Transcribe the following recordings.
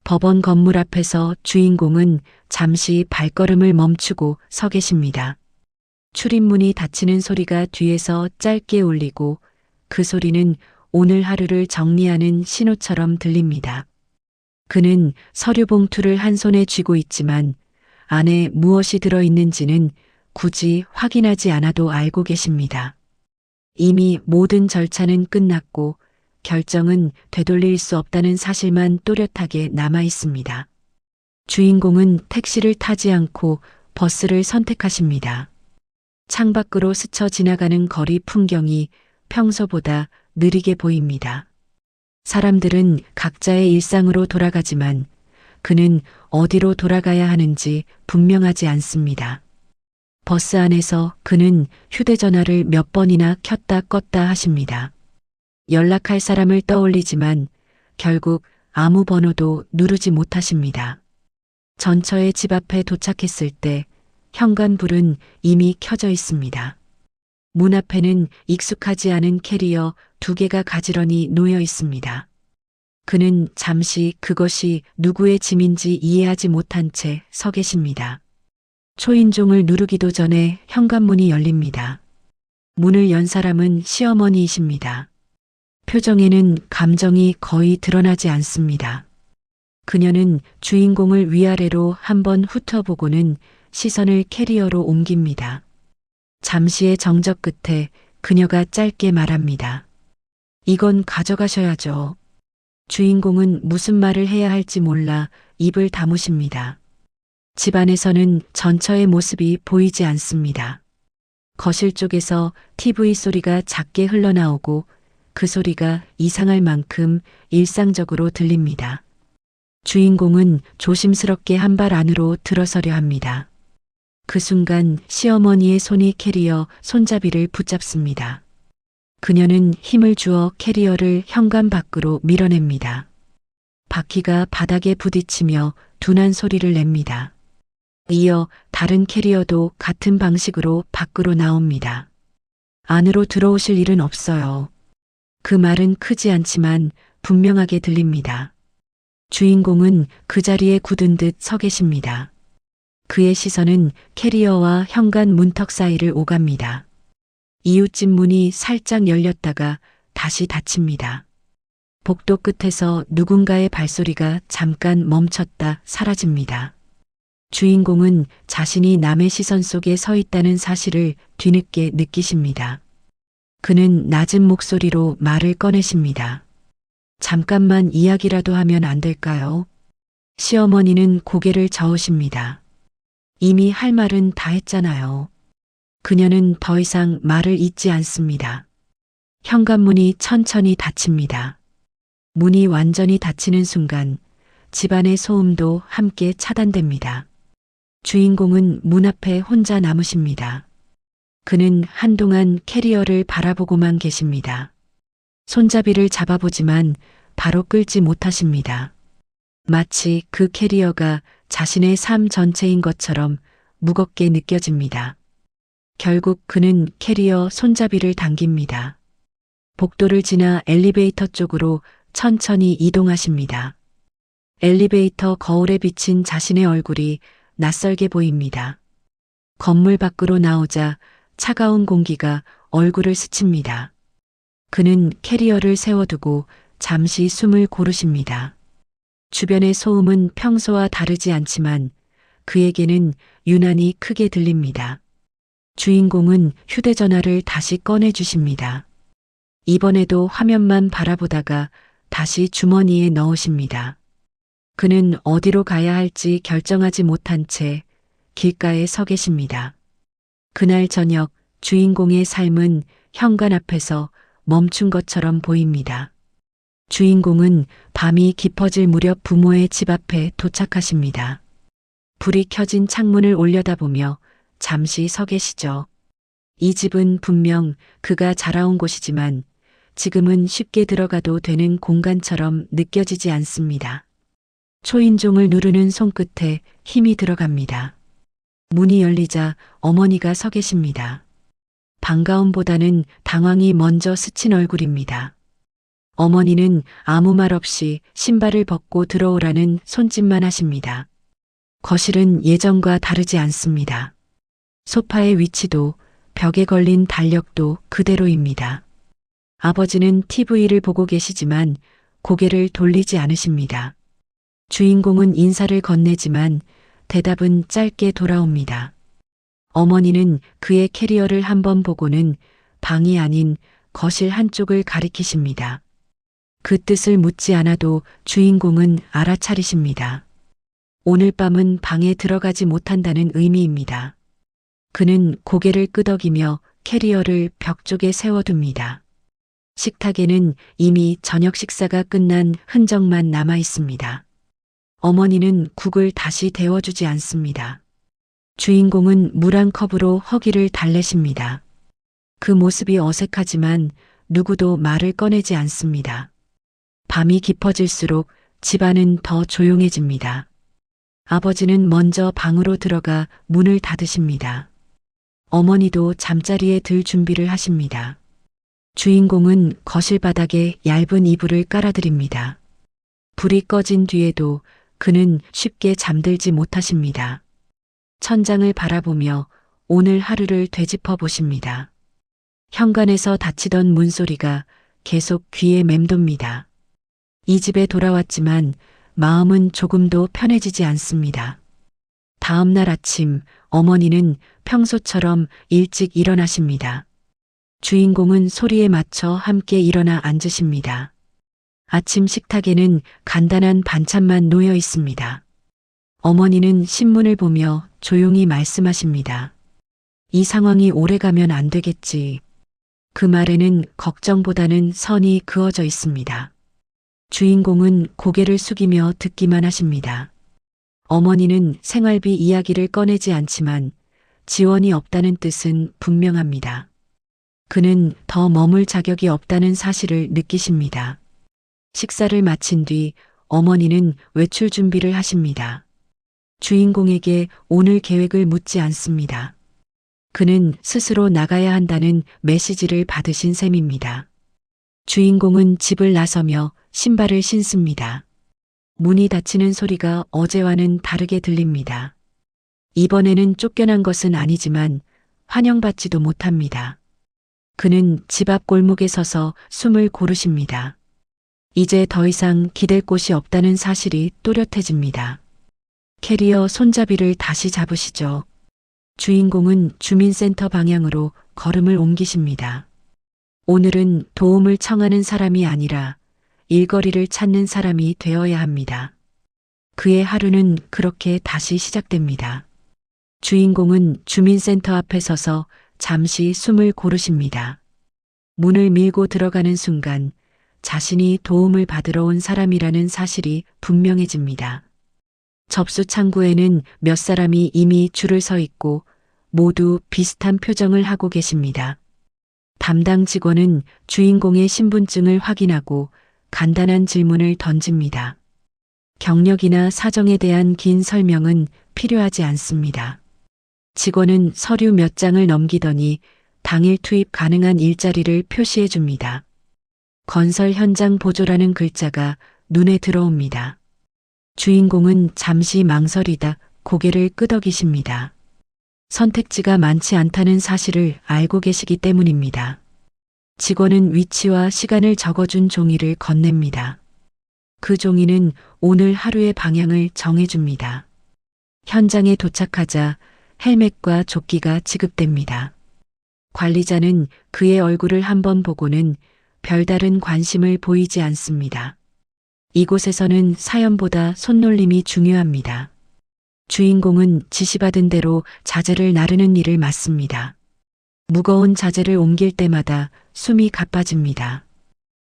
법원 건물 앞에서 주인공은 잠시 발걸음을 멈추고 서 계십니다. 출입문이 닫히는 소리가 뒤에서 짧게 울리고 그 소리는 오늘 하루를 정리하는 신호처럼 들립니다. 그는 서류 봉투를 한 손에 쥐고 있지만 안에 무엇이 들어있는지는 굳이 확인하지 않아도 알고 계십니다. 이미 모든 절차는 끝났고 결정은 되돌릴 수 없다는 사실만 또렷하게 남아 있습니다. 주인공은 택시를 타지 않고 버스를 선택하십니다. 창밖으로 스쳐 지나가는 거리 풍경이 평소보다 느리게 보입니다. 사람들은 각자의 일상으로 돌아가지만 그는 어디로 돌아가야 하는지 분명하지 않습니다. 버스 안에서 그는 휴대전화를 몇 번이나 켰다 껐다 하십니다. 연락할 사람을 떠올리지만 결국 아무 번호도 누르지 못하십니다. 전처의 집 앞에 도착했을 때 현관불은 이미 켜져 있습니다. 문 앞에는 익숙하지 않은 캐리어 2개가 가지런히 놓여 있습니다. 그는 잠시 그것이 누구의 짐인지 이해하지 못한 채 서 계십니다. 초인종을 누르기도 전에 현관문이 열립니다. 문을 연 사람은 시어머니이십니다. 표정에는 감정이 거의 드러나지 않습니다. 그녀는 주인공을 위아래로 한번 훑어보고는 시선을 캐리어로 옮깁니다. 잠시의 정적 끝에 그녀가 짧게 말합니다. 이건 가져가셔야죠. 주인공은 무슨 말을 해야 할지 몰라 입을 다무십니다. 집안에서는 전처의 모습이 보이지 않습니다. 거실 쪽에서 TV 소리가 작게 흘러나오고 그 소리가 이상할 만큼 일상적으로 들립니다. 주인공은 조심스럽게 한 발 안으로 들어서려 합니다. 그 순간 시어머니의 손이 캐리어 손잡이를 붙잡습니다. 그녀는 힘을 주어 캐리어를 현관 밖으로 밀어냅니다. 바퀴가 바닥에 부딪히며 둔한 소리를 냅니다. 이어 다른 캐리어도 같은 방식으로 밖으로 나옵니다. 안으로 들어오실 일은 없어요. 그 말은 크지 않지만 분명하게 들립니다. 주인공은 그 자리에 굳은 듯 서 계십니다. 그의 시선은 캐리어와 현관 문턱 사이를 오갑니다. 이웃집 문이 살짝 열렸다가 다시 닫힙니다. 복도 끝에서 누군가의 발소리가 잠깐 멈췄다 사라집니다. 주인공은 자신이 남의 시선 속에 서 있다는 사실을 뒤늦게 느끼십니다. 그는 낮은 목소리로 말을 꺼내십니다. 잠깐만 이야기라도 하면 안 될까요? 시어머니는 고개를 저으십니다. 이미 할 말은 다 했잖아요. 그녀는 더 이상 말을 잇지 않습니다. 현관문이 천천히 닫힙니다. 문이 완전히 닫히는 순간 집안의 소음도 함께 차단됩니다. 주인공은 문 앞에 혼자 남으십니다. 그는 한동안 캐리어를 바라보고만 계십니다. 손잡이를 잡아보지만 바로 끌지 못하십니다. 마치 그 캐리어가 자신의 삶 전체인 것처럼 무겁게 느껴집니다. 결국 그는 캐리어 손잡이를 당깁니다. 복도를 지나 엘리베이터 쪽으로 천천히 이동하십니다. 엘리베이터 거울에 비친 자신의 얼굴이 낯설게 보입니다. 건물 밖으로 나오자 차가운 공기가 얼굴을 스칩니다. 그는 캐리어를 세워두고 잠시 숨을 고르십니다. 주변의 소음은 평소와 다르지 않지만 그에게는 유난히 크게 들립니다. 주인공은 휴대전화를 다시 꺼내주십니다. 이번에도 화면만 바라보다가 다시 주머니에 넣으십니다. 그는 어디로 가야 할지 결정하지 못한 채 길가에 서 계십니다. 그날 저녁 주인공의 삶은 현관 앞에서 멈춘 것처럼 보입니다. 주인공은 밤이 깊어질 무렵 부모의 집 앞에 도착하십니다. 불이 켜진 창문을 올려다보며 잠시 서 계시죠. 이 집은 분명 그가 자라온 곳이지만 지금은 쉽게 들어가도 되는 공간처럼 느껴지지 않습니다. 초인종을 누르는 손끝에 힘이 들어갑니다. 문이 열리자 어머니가 서 계십니다. 반가움보다는 당황이 먼저 스친 얼굴입니다. 어머니는 아무 말 없이 신발을 벗고 들어오라는 손짓만 하십니다. 거실은 예전과 다르지 않습니다. 소파의 위치도 벽에 걸린 달력도 그대로입니다. 아버지는 TV를 보고 계시지만 고개를 돌리지 않으십니다. 주인공은 인사를 건네지만 대답은 짧게 돌아옵니다. 어머니는 그의 캐리어를 한번 보고는 방이 아닌 거실 한쪽을 가리키십니다. 그 뜻을 묻지 않아도 주인공은 알아차리십니다. 오늘 밤은 방에 들어가지 못한다는 의미입니다. 그는 고개를 끄덕이며 캐리어를 벽 쪽에 세워둡니다. 식탁에는 이미 저녁 식사가 끝난 흔적만 남아 있습니다. 어머니는 국을 다시 데워주지 않습니다. 주인공은 물 한 컵으로 허기를 달래십니다. 그 모습이 어색하지만 누구도 말을 꺼내지 않습니다. 밤이 깊어질수록 집안은 더 조용해집니다. 아버지는 먼저 방으로 들어가 문을 닫으십니다. 어머니도 잠자리에 들 준비를 하십니다. 주인공은 거실 바닥에 얇은 이불을 깔아드립니다. 불이 꺼진 뒤에도 그는 쉽게 잠들지 못하십니다. 천장을 바라보며 오늘 하루를 되짚어 보십니다. 현관에서 닫히던 문소리가 계속 귀에 맴돕니다. 이 집에 돌아왔지만 마음은 조금도 편해지지 않습니다. 다음 날 아침 어머니는 평소처럼 일찍 일어나십니다. 주인공은 소리에 맞춰 함께 일어나 앉으십니다. 아침 식탁에는 간단한 반찬만 놓여 있습니다. 어머니는 신문을 보며 조용히 말씀하십니다. 이 상황이 오래가면 안 되겠지. 그 말에는 걱정보다는 선이 그어져 있습니다. 주인공은 고개를 숙이며 듣기만 하십니다. 어머니는 생활비 이야기를 꺼내지 않지만 지원이 없다는 뜻은 분명합니다. 그는 더 머물 자격이 없다는 사실을 느끼십니다. 식사를 마친 뒤 어머니는 외출 준비를 하십니다. 주인공에게 오늘 계획을 묻지 않습니다. 그는 스스로 나가야 한다는 메시지를 받으신 셈입니다. 주인공은 집을 나서며 신발을 신습니다. 문이 닫히는 소리가 어제와는 다르게 들립니다. 이번에는 쫓겨난 것은 아니지만 환영받지도 못합니다. 그는 집 앞 골목에 서서 숨을 고르십니다. 이제 더 이상 기댈 곳이 없다는 사실이 또렷해집니다. 캐리어 손잡이를 다시 잡으시죠. 주인공은 주민센터 방향으로 걸음을 옮기십니다. 오늘은 도움을 청하는 사람이 아니라 일거리를 찾는 사람이 되어야 합니다. 그의 하루는 그렇게 다시 시작됩니다. 주인공은 주민센터 앞에 서서 잠시 숨을 고르십니다. 문을 밀고 들어가는 순간 자신이 도움을 받으러 온 사람이라는 사실이 분명해집니다. 접수 창구에는 몇 사람이 이미 줄을 서 있고 모두 비슷한 표정을 하고 계십니다. 담당 직원은 주인공의 신분증을 확인하고 간단한 질문을 던집니다. 경력이나 사정에 대한 긴 설명은 필요하지 않습니다. 직원은 서류 몇 장을 넘기더니 당일 투입 가능한 일자리를 표시해 줍니다. 건설 현장 보조라는 글자가 눈에 들어옵니다. 주인공은 잠시 망설이다 고개를 끄덕이십니다. 선택지가 많지 않다는 사실을 알고 계시기 때문입니다. 직원은 위치와 시간을 적어준 종이를 건넵니다. 그 종이는 오늘 하루의 방향을 정해줍니다. 현장에 도착하자 헬멧과 조끼가 지급됩니다. 관리자는 그의 얼굴을 한번 보고는 별다른 관심을 보이지 않습니다. 이곳에서는 사연보다 손놀림이 중요합니다. 주인공은 지시받은 대로 자재를 나르는 일을 맡습니다. 무거운 자재를 옮길 때마다 숨이 가빠집니다.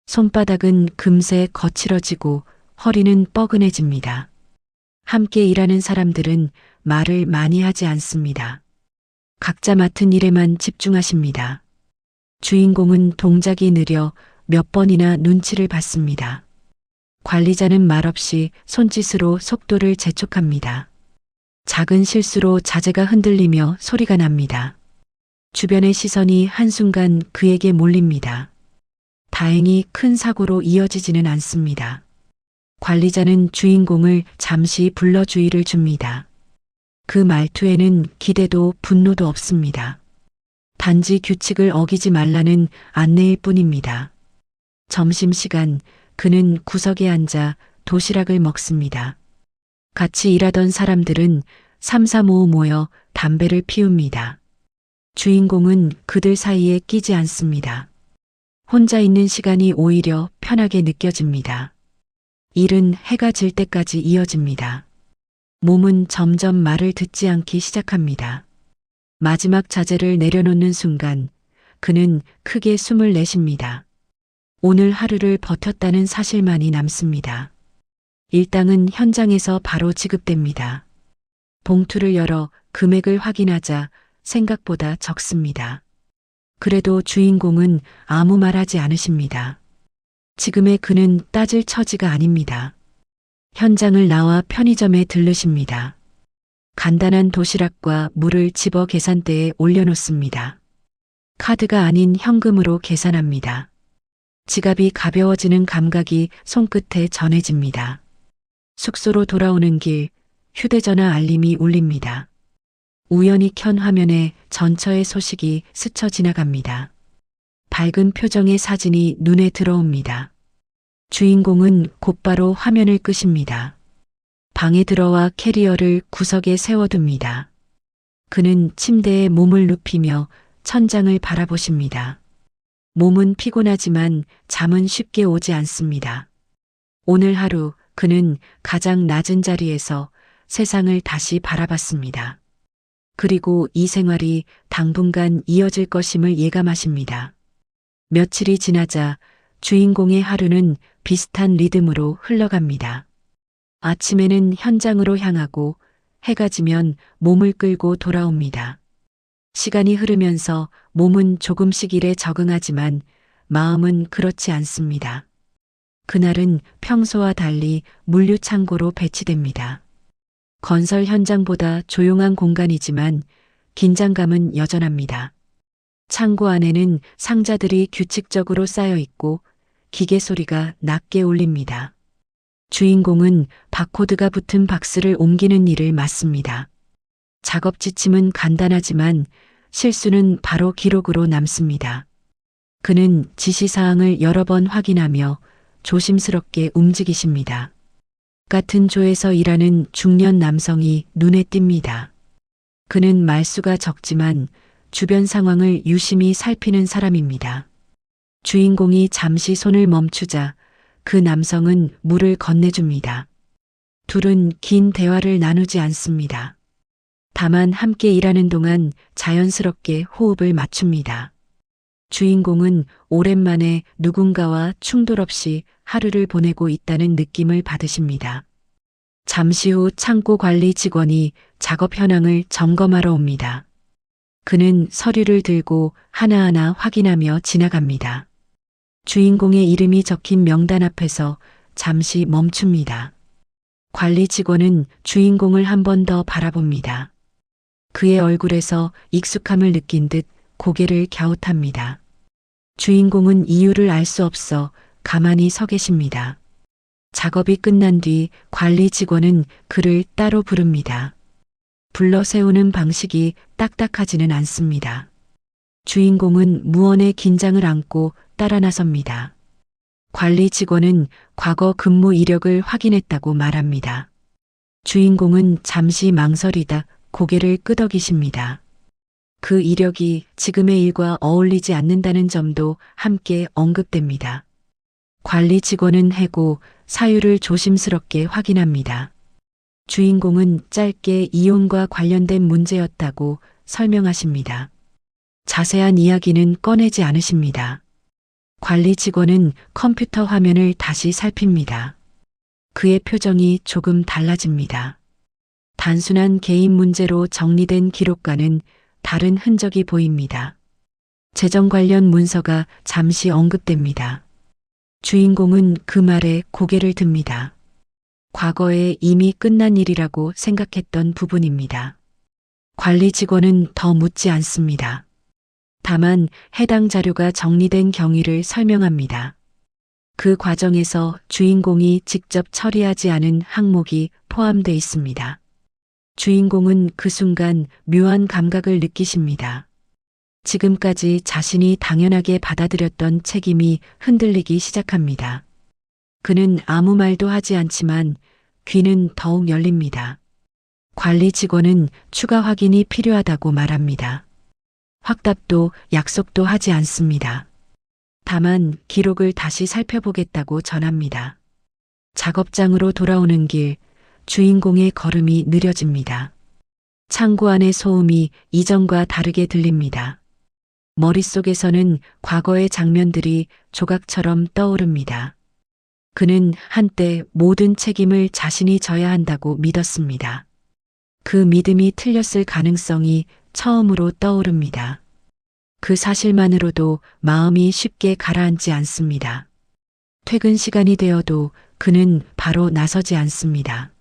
손바닥은 금세 거칠어지고 허리는 뻐근해집니다. 함께 일하는 사람들은 말을 많이 하지 않습니다. 각자 맡은 일에만 집중하십니다. 주인공은 동작이 느려 몇 번이나 눈치를 받습니다. 관리자는 말없이 손짓으로 속도를 재촉합니다. 작은 실수로 자재가 흔들리며 소리가 납니다. 주변의 시선이 한순간 그에게 몰립니다. 다행히 큰 사고로 이어지지는 않습니다. 관리자는 주인공을 잠시 불러 주의를 줍니다. 그 말투에는 기대도 분노도 없습니다. 단지 규칙을 어기지 말라는 안내일 뿐입니다. 점심시간 그는 구석에 앉아 도시락을 먹습니다. 같이 일하던 사람들은 삼삼오오 모여 담배를 피웁니다. 주인공은 그들 사이에 끼지 않습니다. 혼자 있는 시간이 오히려 편하게 느껴집니다. 일은 해가 질 때까지 이어집니다. 몸은 점점 말을 듣지 않기 시작합니다. 마지막 자재를 내려놓는 순간 그는 크게 숨을 내쉽니다. 오늘 하루를 버텼다는 사실만이 남습니다. 일당은 현장에서 바로 지급됩니다. 봉투를 열어 금액을 확인하자 생각보다 적습니다. 그래도 주인공은 아무 말하지 않으십니다. 지금의 그는 따질 처지가 아닙니다. 현장을 나와 편의점에 들르십니다. 간단한 도시락과 물을 집어 계산대에 올려놓습니다. 카드가 아닌 현금으로 계산합니다. 지갑이 가벼워지는 감각이 손끝에 전해집니다. 숙소로 돌아오는 길 휴대전화 알림이 울립니다. 우연히 켠 화면에 전처의 소식이 스쳐 지나갑니다. 밝은 표정의 사진이 눈에 들어옵니다. 주인공은 곧바로 화면을 끄십니다. 방에 들어와 캐리어를 구석에 세워둡니다. 그는 침대에 몸을 눕히며 천장을 바라보십니다. 몸은 피곤하지만 잠은 쉽게 오지 않습니다. 오늘 하루 그는 가장 낮은 자리에서 세상을 다시 바라봤습니다. 그리고 이 생활이 당분간 이어질 것임을 예감하십니다. 며칠이 지나자 주인공의 하루는 비슷한 리듬으로 흘러갑니다. 아침에는 현장으로 향하고 해가 지면 몸을 끌고 돌아옵니다. 시간이 흐르면서 몸은 조금씩 일에 적응하지만 마음은 그렇지 않습니다. 그날은 평소와 달리 물류창고로 배치됩니다. 건설 현장보다 조용한 공간이지만 긴장감은 여전합니다. 창고 안에는 상자들이 규칙적으로 쌓여 있고 기계 소리가 낮게 울립니다. 주인공은 바코드가 붙은 박스를 옮기는 일을 맡습니다. 작업 지침은 간단하지만 실수는 바로 기록으로 남습니다. 그는 지시사항을 여러 번 확인하며 조심스럽게 움직이십니다. 같은 조에서 일하는 중년 남성이 눈에 띕니다. 그는 말수가 적지만 주변 상황을 유심히 살피는 사람입니다. 주인공이 잠시 손을 멈추자 그 남성은 물을 건네줍니다. 둘은 긴 대화를 나누지 않습니다. 다만 함께 일하는 동안 자연스럽게 호흡을 맞춥니다. 주인공은 오랜만에 누군가와 충돌 없이 하루를 보내고 있다는 느낌을 받으십니다. 잠시 후 창고 관리 직원이 작업 현황을 점검하러 옵니다. 그는 서류를 들고 하나하나 확인하며 지나갑니다. 주인공의 이름이 적힌 명단 앞에서 잠시 멈춥니다. 관리 직원은 주인공을 한 번 더 바라봅니다. 그의 얼굴에서 익숙함을 느낀 듯 고개를 갸웃합니다. 주인공은 이유를 알 수 없어 가만히 서 계십니다. 작업이 끝난 뒤 관리 직원은 그를 따로 부릅니다. 불러 세우는 방식이 딱딱하지는 않습니다. 주인공은 무언의 긴장을 안고 따라 나섭니다. 관리 직원은 과거 근무 이력을 확인했다고 말합니다. 주인공은 잠시 망설이다 고개를 끄덕이십니다. 그 이력이 지금의 일과 어울리지 않는다는 점도 함께 언급됩니다. 관리 직원은 해고 사유를 조심스럽게 확인합니다. 주인공은 짧게 이혼과 관련된 문제였다고 설명하십니다. 자세한 이야기는 꺼내지 않으십니다. 관리 직원은 컴퓨터 화면을 다시 살핍니다. 그의 표정이 조금 달라집니다. 단순한 개인 문제로 정리된 기록과는 다른 흔적이 보입니다. 재정 관련 문서가 잠시 언급됩니다. 주인공은 그 말에 고개를 듭니다. 과거에 이미 끝난 일이라고 생각했던 부분입니다. 관리 직원은 더 묻지 않습니다. 다만 해당 자료가 정리된 경위를 설명합니다. 그 과정에서 주인공이 직접 처리하지 않은 항목이 포함되어 있습니다. 주인공은 그 순간 묘한 감각을 느끼십니다. 지금까지 자신이 당연하게 받아들였던 책임이 흔들리기 시작합니다. 그는 아무 말도 하지 않지만 귀는 더욱 열립니다. 관리 직원은 추가 확인이 필요하다고 말합니다. 확답도 약속도 하지 않습니다. 다만 기록을 다시 살펴보겠다고 전합니다. 작업장으로 돌아오는 길, 주인공의 걸음이 느려집니다. 창고 안의 소음이 이전과 다르게 들립니다. 머릿속에서는 과거의 장면들이 조각처럼 떠오릅니다. 그는 한때 모든 책임을 자신이 져야 한다고 믿었습니다. 그 믿음이 틀렸을 가능성이 처음으로 떠오릅니다. 그 사실만으로도 마음이 쉽게 가라앉지 않습니다. 퇴근 시간이 되어도 그는 바로 나서지 않습니다.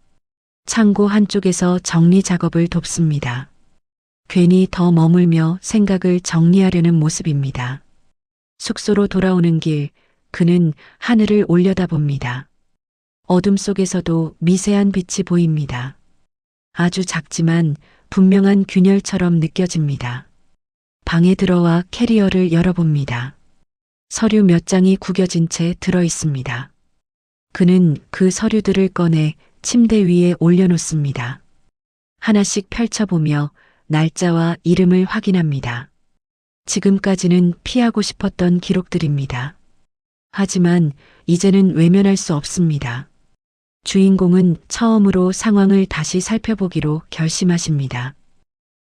창고 한쪽에서 정리 작업을 돕습니다. 괜히 더 머물며 생각을 정리하려는 모습입니다. 숙소로 돌아오는 길, 그는 하늘을 올려다봅니다. 어둠 속에서도 미세한 빛이 보입니다. 아주 작지만 분명한 균열처럼 느껴집니다. 방에 들어와 캐리어를 열어봅니다. 서류 몇 장이 구겨진 채 들어 있습니다. 그는 그 서류들을 꺼내 침대 위에 올려놓습니다. 하나씩 펼쳐보며 날짜와 이름을 확인합니다. 지금까지는 피하고 싶었던 기록들입니다. 하지만 이제는 외면할 수 없습니다. 주인공은 처음으로 상황을 다시 살펴보기로 결심하십니다.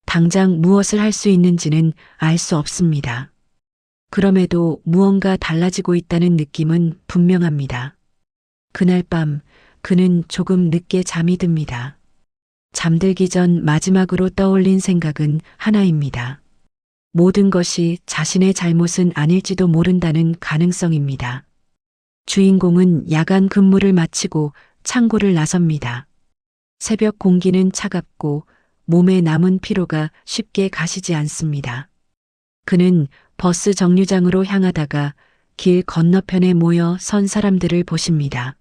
당장 무엇을 할 수 있는지는 알 수 없습니다. 그럼에도 무언가 달라지고 있다는 느낌은 분명합니다. 그날 밤 그는 조금 늦게 잠이 듭니다. 잠들기 전 마지막으로 떠올린 생각은 하나입니다. 모든 것이 자신의 잘못은 아닐지도 모른다는 가능성입니다. 주인공은 야간 근무를 마치고 창고를 나섭니다. 새벽 공기는 차갑고 몸에 남은 피로가 쉽게 가시지 않습니다. 그는 버스 정류장으로 향하다가 길 건너편에 모여 선 사람들을 보십니다.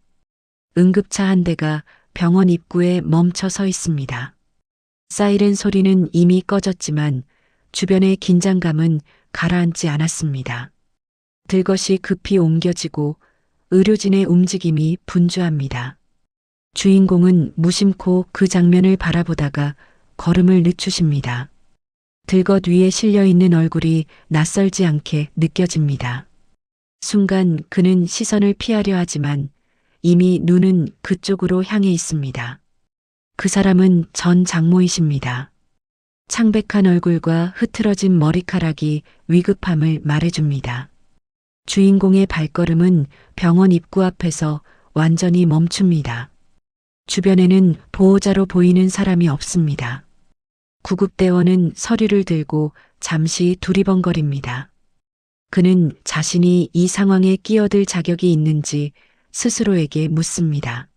응급차 한 대가 병원 입구에 멈춰 서 있습니다. 사이렌 소리는 이미 꺼졌지만 주변의 긴장감은 가라앉지 않았습니다. 들것이 급히 옮겨지고 의료진의 움직임이 분주합니다. 주인공은 무심코 그 장면을 바라보다가 걸음을 늦추십니다. 들것 위에 실려있는 얼굴이 낯설지 않게 느껴집니다. 순간 그는 시선을 피하려 하지만 이미 눈은 그쪽으로 향해 있습니다. 그 사람은 전 장모이십니다. 창백한 얼굴과 흐트러진 머리카락이 위급함을 말해줍니다. 주인공의 발걸음은 병원 입구 앞에서 완전히 멈춥니다. 주변에는 보호자로 보이는 사람이 없습니다. 구급대원은 서류를 들고 잠시 두리번거립니다. 그는 자신이 이 상황에 끼어들 자격이 있는지 스스로에게 묻습니다.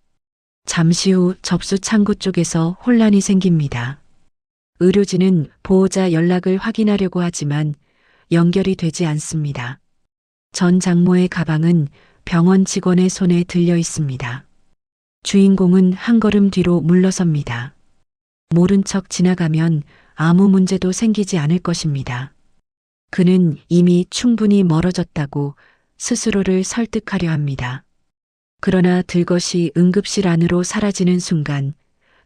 잠시 후 접수 창구 쪽에서 혼란이 생깁니다. 의료진은 보호자 연락을 확인하려고 하지만 연결이 되지 않습니다. 전 장모의 가방은 병원 직원의 손에 들려 있습니다. 주인공은 한 걸음 뒤로 물러섭니다. 모른 척 지나가면 아무 문제도 생기지 않을 것입니다. 그는 이미 충분히 멀어졌다고 스스로를 설득하려 합니다. 그러나 들것이 응급실 안으로 사라지는 순간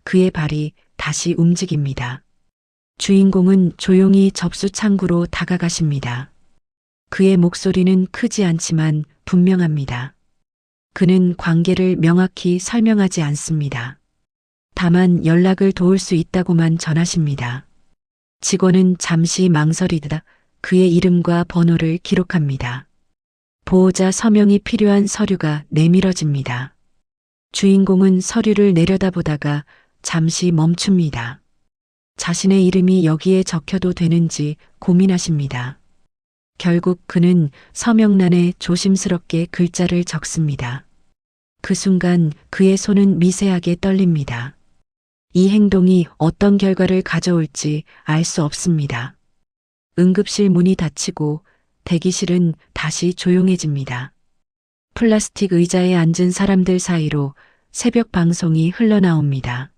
그의 발이 다시 움직입니다. 주인공은 조용히 접수 창구로 다가가십니다. 그의 목소리는 크지 않지만 분명합니다. 그는 관계를 명확히 설명하지 않습니다. 다만 연락을 도울 수 있다고만 전하십니다. 직원은 잠시 망설이다 그의 이름과 번호를 기록합니다. 보호자 서명이 필요한 서류가 내밀어집니다. 주인공은 서류를 내려다보다가 잠시 멈춥니다. 자신의 이름이 여기에 적혀도 되는지 고민하십니다. 결국 그는 서명란에 조심스럽게 글자를 적습니다. 그 순간 그의 손은 미세하게 떨립니다. 이 행동이 어떤 결과를 가져올지 알 수 없습니다. 응급실 문이 닫히고 대기실은 다시 조용해집니다. 플라스틱 의자에 앉은 사람들 사이로 새벽 방송이 흘러나옵니다.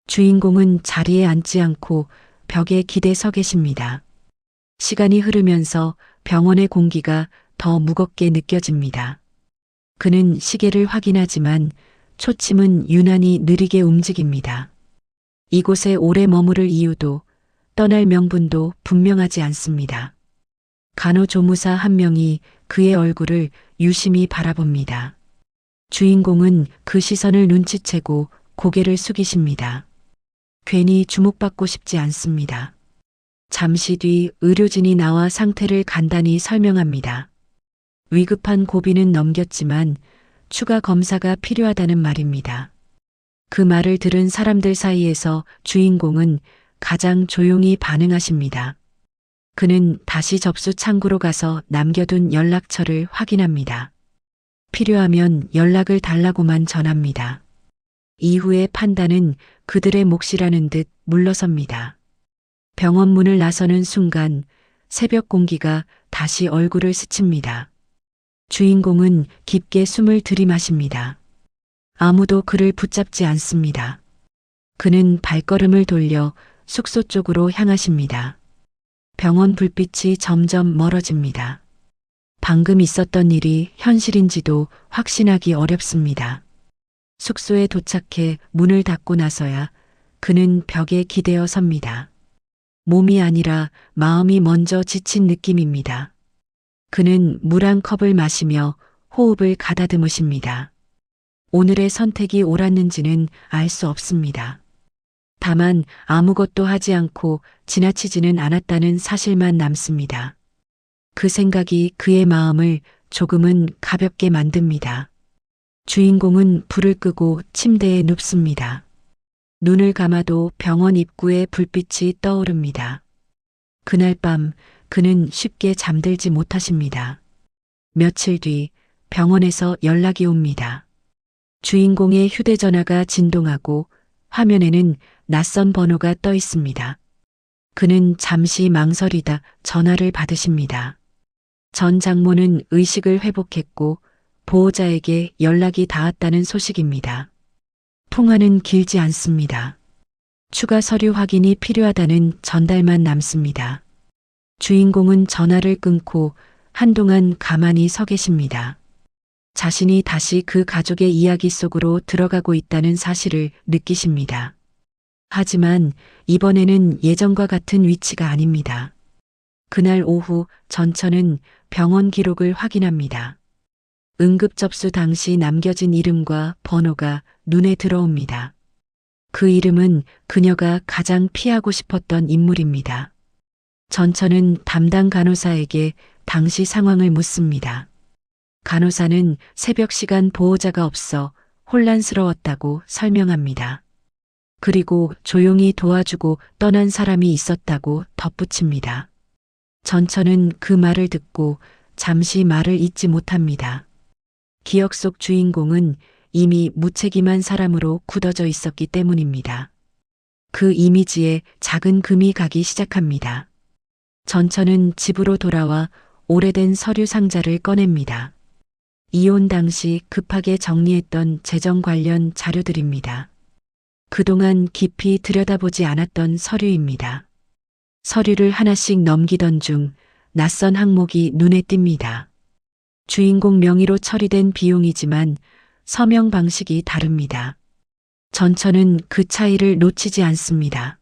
주인공은 자리에 앉지 않고 벽에 기대 서 계십니다. 시간이 흐르면서 병원의 공기가 더 무겁게 느껴집니다. 그는 시계를 확인하지만 초침은 유난히 느리게 움직입니다. 이곳에 오래 머무를 이유도 떠날 명분도 분명하지 않습니다. 간호조무사 한 명이 그의 얼굴을 유심히 바라봅니다. 주인공은 그 시선을 눈치채고 고개를 숙이십니다. 괜히 주목받고 싶지 않습니다. 잠시 뒤 의료진이 나와 상태를 간단히 설명합니다. 위급한 고비는 넘겼지만 추가 검사가 필요하다는 말입니다. 그 말을 들은 사람들 사이에서 주인공은 가장 조용히 반응하십니다. 그는 다시 접수 창구로 가서 남겨둔 연락처를 확인합니다. 필요하면 연락을 달라고만 전합니다. 이후의 판단은 그들의 몫이라는 듯 물러섭니다. 병원 문을 나서는 순간 새벽 공기가 다시 얼굴을 스칩니다. 주인공은 깊게 숨을 들이마십니다. 아무도 그를 붙잡지 않습니다. 그는 발걸음을 돌려 숙소 쪽으로 향하십니다. 병원 불빛이 점점 멀어집니다. 방금 있었던 일이 현실인지도 확신하기 어렵습니다. 숙소에 도착해 문을 닫고 나서야 그는 벽에 기대어 섭니다. 몸이 아니라 마음이 먼저 지친 느낌입니다. 그는 물 한 컵을 마시며 호흡을 가다듬으십니다. 오늘의 선택이 옳았는지는 알 수 없습니다. 다만 아무것도 하지 않고 지나치지는 않았다는 사실만 남습니다. 그 생각이 그의 마음을 조금은 가볍게 만듭니다. 주인공은 불을 끄고 침대에 눕습니다. 눈을 감아도 병원 입구에 불빛이 떠오릅니다. 그날 밤 그는 쉽게 잠들지 못하십니다. 며칠 뒤 병원에서 연락이 옵니다. 주인공의 휴대전화가 진동하고 화면에는 낯선 번호가 떠 있습니다. 그는 잠시 망설이다 전화를 받으십니다. 전 장모는 의식을 회복했고 보호자에게 연락이 닿았다는 소식입니다. 통화는 길지 않습니다. 추가 서류 확인이 필요하다는 전달만 남습니다. 주인공은 전화를 끊고 한동안 가만히 서 계십니다. 자신이 다시 그 가족의 이야기 속으로 들어가고 있다는 사실을 느끼십니다. 하지만 이번에는 예전과 같은 위치가 아닙니다. 그날 오후 전처는 병원 기록을 확인합니다. 응급 접수 당시 남겨진 이름과 번호가 눈에 들어옵니다. 그 이름은 그녀가 가장 피하고 싶었던 인물입니다. 전처는 담당 간호사에게 당시 상황을 묻습니다. 간호사는 새벽 시간 보호자가 없어 혼란스러웠다고 설명합니다. 그리고 조용히 도와주고 떠난 사람이 있었다고 덧붙입니다. 전처는 그 말을 듣고 잠시 말을 잇지 못합니다. 기억 속 주인공은 이미 무책임한 사람으로 굳어져 있었기 때문입니다. 그 이미지에 작은 금이 가기 시작합니다. 전처는 집으로 돌아와 오래된 서류 상자를 꺼냅니다. 이혼 당시 급하게 정리했던 재정 관련 자료들입니다. 그동안 깊이 들여다보지 않았던 서류입니다. 서류를 하나씩 넘기던 중 낯선 항목이 눈에 띕니다. 주인공 명의로 처리된 비용이지만 서명 방식이 다릅니다. 전처는 그 차이를 놓치지 않습니다.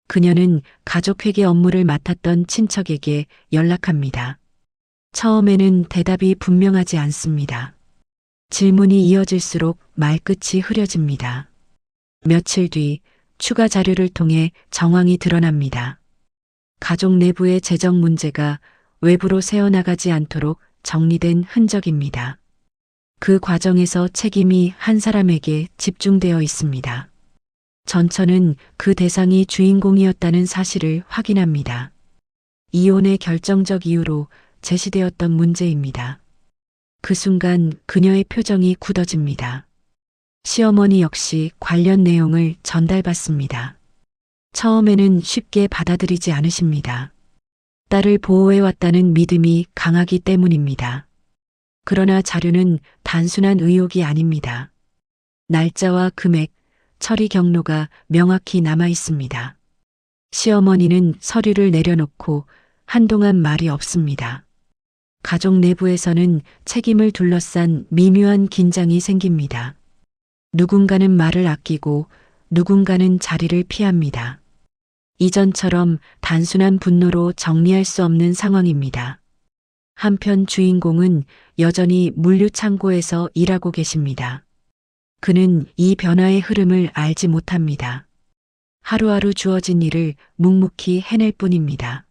그녀는 가족회계 업무를 맡았던 친척에게 연락합니다. 처음에는 대답이 분명하지 않습니다. 질문이 이어질수록 말끝이 흐려집니다. 며칠 뒤 추가 자료를 통해 정황이 드러납니다. 가족 내부의 재정 문제가 외부로 새어나가지 않도록 정리된 흔적입니다. 그 과정에서 책임이 한 사람에게 집중되어 있습니다. 전처는 그 대상이 주인공이었다는 사실을 확인합니다. 이혼의 결정적 이유로 제시되었던 문제입니다. 그 순간 그녀의 표정이 굳어집니다. 시어머니 역시 관련 내용을 전달받습니다. 처음에는 쉽게 받아들이지 않으십니다. 딸을 보호해왔다는 믿음이 강하기 때문입니다. 그러나 자료는 단순한 의혹이 아닙니다. 날짜와 금액, 처리 경로가 명확히 남아 있습니다. 시어머니는 서류를 내려놓고 한동안 말이 없습니다. 가족 내부에서는 책임을 둘러싼 미묘한 긴장이 생깁니다. 누군가는 말을 아끼고 누군가는 자리를 피합니다. 이전처럼 단순한 분노로 정리할 수 없는 상황입니다. 한편 주인공은 여전히 물류창고에서 일하고 계십니다. 그는 이 변화의 흐름을 알지 못합니다. 하루하루 주어진 일을 묵묵히 해낼 뿐입니다.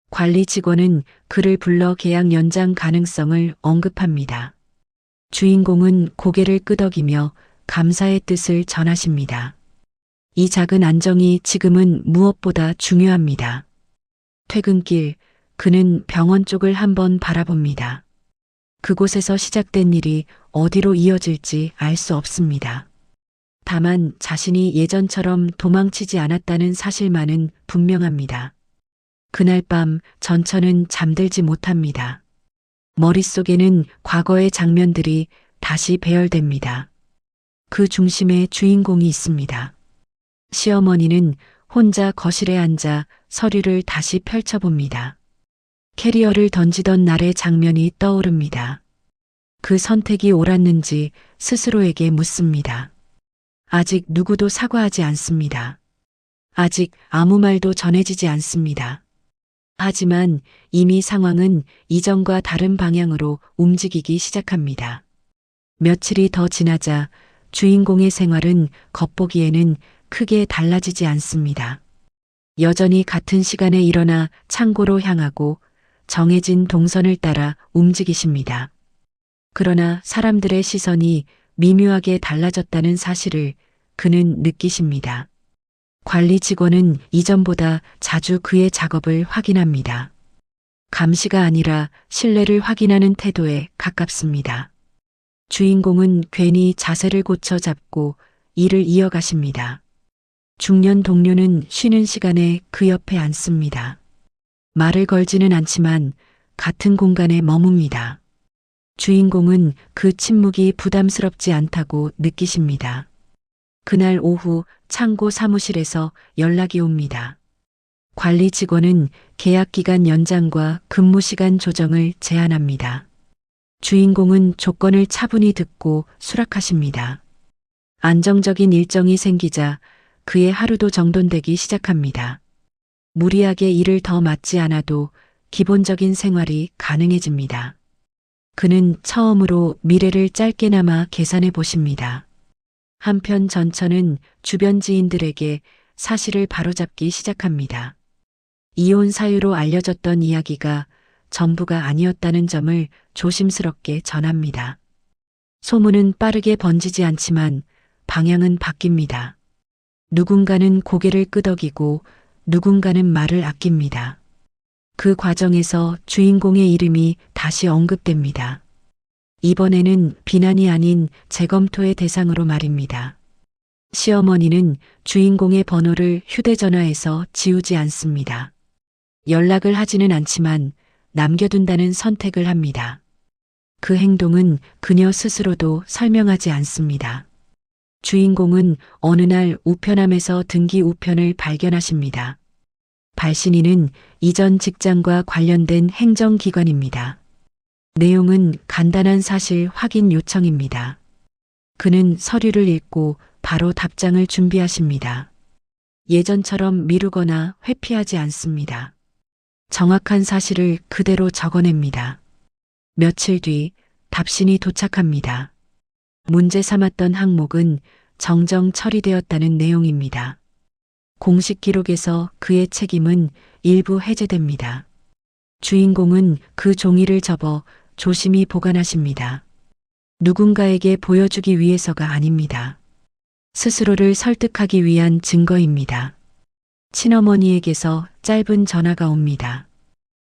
관리 직원은 그를 불러 계약 연장 가능성을 언급합니다. 주인공은 고개를 끄덕이며 감사의 뜻을 전하십니다. 이 작은 안정이 지금은 무엇보다 중요합니다. 퇴근길, 그는 병원 쪽을 한번 바라봅니다. 그곳에서 시작된 일이 어디로 이어질지 알 수 없습니다. 다만 자신이 예전처럼 도망치지 않았다는 사실만은 분명합니다. 그날 밤 전처는 잠들지 못합니다. 머릿속에는 과거의 장면들이 다시 배열됩니다. 그 중심에 주인공이 있습니다. 시어머니는 혼자 거실에 앉아 서류를 다시 펼쳐봅니다. 캐리어를 던지던 날의 장면이 떠오릅니다. 그 선택이 옳았는지 스스로에게 묻습니다. 아직 누구도 사과하지 않습니다. 아직 아무 말도 전해지지 않습니다. 하지만 이미 상황은 이전과 다른 방향으로 움직이기 시작합니다. 며칠이 더 지나자 주인공의 생활은 겉보기에는 크게 달라지지 않습니다. 여전히 같은 시간에 일어나 창고로 향하고 정해진 동선을 따라 움직이십니다. 그러나 사람들의 시선이 미묘하게 달라졌다는 사실을 그는 느끼십니다. 관리 직원은 이전보다 자주 그의 작업을 확인합니다. 감시가 아니라 신뢰를 확인하는 태도에 가깝습니다. 주인공은 괜히 자세를 고쳐 잡고 일을 이어가십니다. 중년 동료는 쉬는 시간에 그 옆에 앉습니다. 말을 걸지는 않지만 같은 공간에 머뭅니다. 주인공은 그 침묵이 부담스럽지 않다고 느끼십니다. 그날 오후 창고 사무실에서 연락이 옵니다. 관리 직원은 계약 기간 연장과 근무 시간 조정을 제안합니다. 주인공은 조건을 차분히 듣고 수락하십니다. 안정적인 일정이 생기자 그의 하루도 정돈되기 시작합니다. 무리하게 일을 더 맡지 않아도 기본적인 생활이 가능해집니다. 그는 처음으로 미래를 짧게나마 계산해 보십니다. 한편 전처는 주변 지인들에게 사실을 바로잡기 시작합니다. 이혼 사유로 알려졌던 이야기가 전부가 아니었다는 점을 조심스럽게 전합니다. 소문은 빠르게 번지지 않지만 방향은 바뀝니다. 누군가는 고개를 끄덕이고 누군가는 말을 아낍니다. 그 과정에서 주인공의 이름이 다시 언급됩니다. 이번에는 비난이 아닌 재검토의 대상으로 말입니다. 시어머니는 주인공의 번호를 휴대전화에서 지우지 않습니다. 연락을 하지는 않지만 남겨둔다는 선택을 합니다. 그 행동은 그녀 스스로도 설명하지 않습니다. 주인공은 어느 날 우편함에서 등기 우편을 발견하십니다. 발신인은 이전 직장과 관련된 행정기관입니다. 내용은 간단한 사실 확인 요청입니다. 그는 서류를 읽고 바로 답장을 준비하십니다. 예전처럼 미루거나 회피하지 않습니다. 정확한 사실을 그대로 적어냅니다. 며칠 뒤 답신이 도착합니다. 문제 삼았던 항목은 정정 처리되었다는 내용입니다. 공식 기록에서 그의 책임은 일부 해제됩니다. 주인공은 그 종이를 접어 조심히 보관하십니다. 누군가에게 보여주기 위해서가 아닙니다. 스스로를 설득하기 위한 증거입니다. 친어머니에게서 짧은 전화가 옵니다.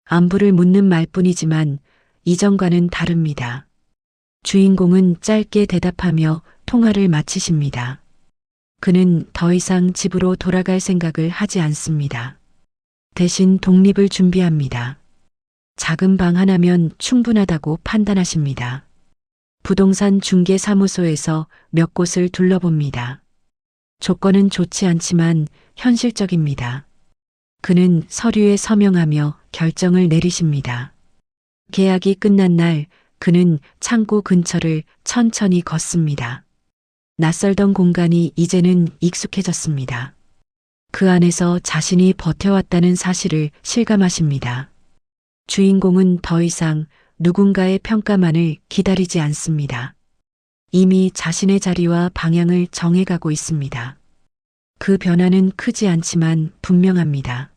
안부를 묻는 말뿐이지만 이전과는 다릅니다. 주인공은 짧게 대답하며 통화를 마치십니다. 그는 더 이상 집으로 돌아갈 생각을 하지 않습니다. 대신 독립을 준비합니다. 작은 방 하나면 충분하다고 판단하십니다. 부동산 중개사무소에서 몇 곳을 둘러봅니다. 조건은 좋지 않지만 현실적입니다. 그는 서류에 서명하며 결정을 내리십니다. 계약이 끝난 날 그는 창고 근처를 천천히 걷습니다. 낯설던 공간이 이제는 익숙해졌습니다. 그 안에서 자신이 버텨왔다는 사실을 실감하십니다. 주인공은 더 이상 누군가의 평가만을 기다리지 않습니다. 이미 자신의 자리와 방향을 정해가고 있습니다. 그 변화는 크지 않지만 분명합니다.